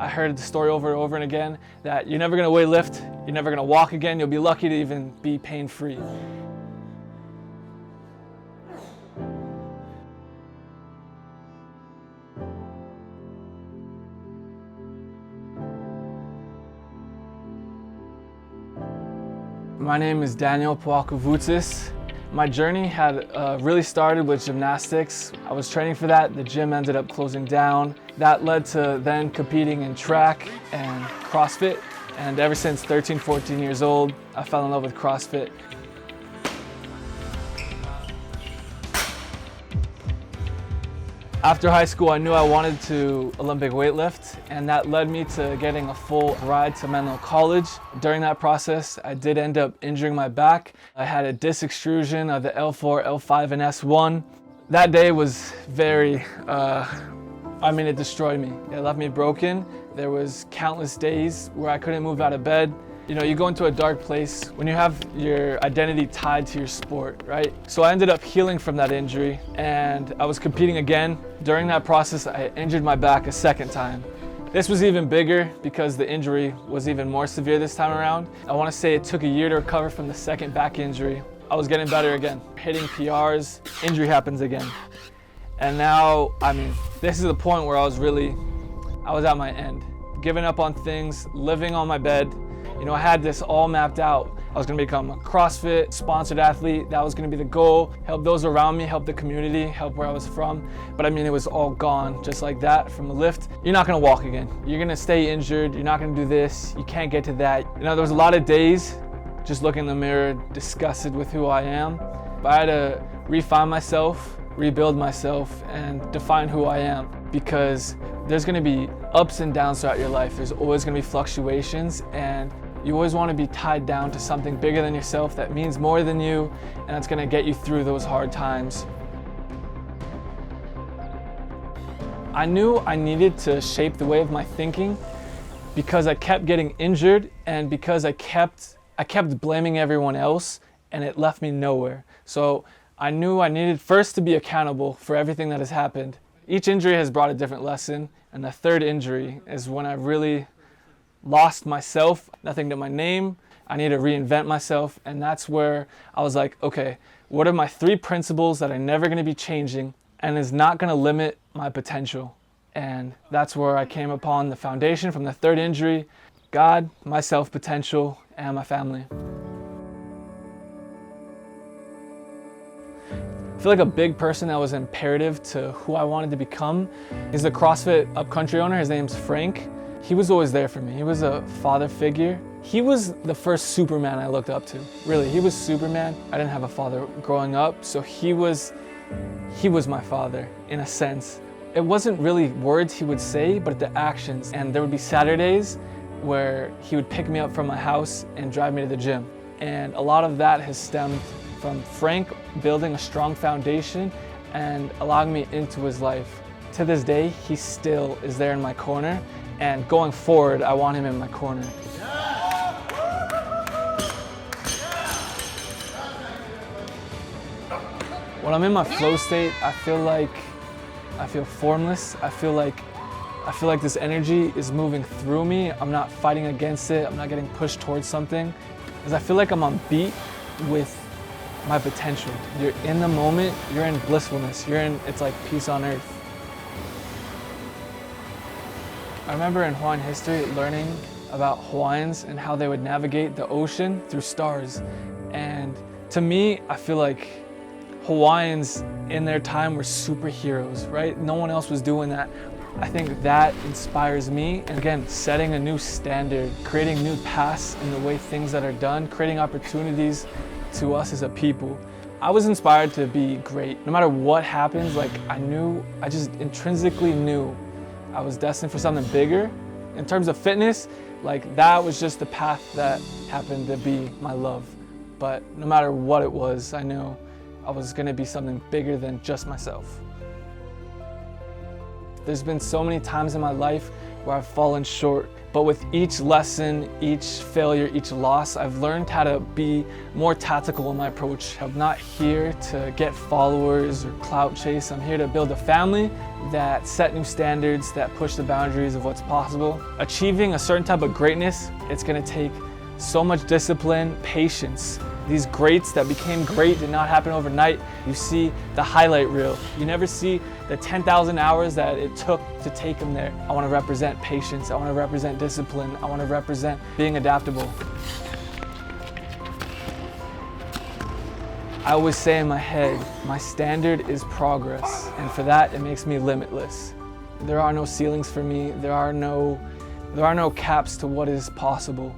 I heard the story over and over and again that you're never gonna weight lift, you're never gonna walk again, you'll be lucky to even be pain-free. My name is Daniel Voutsas. My journey had really started with gymnastics. I was training for that. The gym ended up closing down. That led to then competing in track and CrossFit. And ever since 13, 14 years old, I fell in love with CrossFit. After high school, I knew I wanted to Olympic weightlift, and that led me to getting a full ride to Menlo College. During that process, I did end up injuring my back. I had a disc extrusion of the L4, L5, and S1. That day was very, it destroyed me. It left me broken. There was countless days where I couldn't move out of bed. You know, you go into a dark place when you have your identity tied to your sport, right? So I ended up healing from that injury, and I was competing again. During that process, I injured my back a second time. This was even bigger because the injury was even more severe this time around. I want to say it took a year to recover from the second back injury. I was getting better again, hitting PRs, injury happens again. And now, this is the point where I was at my end. Giving up on things, living on my bed. You know, I had this all mapped out. I was gonna become a CrossFit sponsored athlete. That was gonna be the goal. Help those around me, help the community, help where I was from. But it was all gone just like that from the lift. You're not gonna walk again. You're gonna stay injured. You're not gonna do this. You can't get to that. You know, there was a lot of days just looking in the mirror, disgusted with who I am. But I had to refine myself, rebuild myself, and define who I am. Because there's gonna be ups and downs throughout your life. There's always gonna be fluctuations, and you always want to be tied down to something bigger than yourself that means more than you, and that's going to get you through those hard times. I knew I needed to shape the way of my thinking because I kept getting injured, and because I kept blaming everyone else, and it left me nowhere. So I knew I needed first to be accountable for everything that has happened. Each injury has brought a different lesson, and the third injury is when I really lost myself, nothing to my name. I need to reinvent myself, and that's where I was like, okay, what are my 3 principles that I'm never gonna be changing and is not gonna limit my potential? And that's where I came upon the foundation from the third injury: God, myself, potential, and my family. I feel like a big person that was imperative to who I wanted to become is the CrossFit Upcountry owner. His name's Frank. He was always there for me. He was a father figure. He was the first Superman I looked up to. Really, he was Superman. I didn't have a father growing up, so he was my father in a sense. It wasn't really words he would say, but the actions. And there would be Saturdays where he would pick me up from my house and drive me to the gym. And a lot of that has stemmed from Frank building a strong foundation and allowing me into his life. To this day, he still is there in my corner. And going forward, I want him in my corner. When I'm in my flow state, I feel formless. I feel like this energy is moving through me. I'm not fighting against it. I'm not getting pushed towards something. Because I feel like I'm on beat with my potential. You're in the moment, you're in blissfulness. It's like peace on earth. I remember in Hawaiian history learning about Hawaiians and how they would navigate the ocean through stars. And to me, I feel like Hawaiians in their time were superheroes, right? No one else was doing that. I think that inspires me. And again, setting a new standard, creating new paths in the way things that are done, creating opportunities to us as a people. I was inspired to be great. No matter what happens, I just intrinsically knew I was destined for something bigger. In terms of fitness, that was just the path that happened to be my love. But no matter what it was, I knew I was gonna be something bigger than just myself. There's been so many times in my life where I've fallen short. But with each lesson, each failure, each loss, I've learned how to be more tactical in my approach. I'm not here to get followers or clout chase. I'm here to build a family that set new standards, that push the boundaries of what's possible. Achieving a certain type of greatness, it's gonna take so much discipline, patience. These greats that became great did not happen overnight. You see the highlight reel. You never see the 10,000 hours that it took to take them there. I want to represent patience. I want to represent discipline. I want to represent being adaptable. I always say in my head, my standard is progress. And for that, it makes me limitless. There are no ceilings for me. There are no caps to what is possible.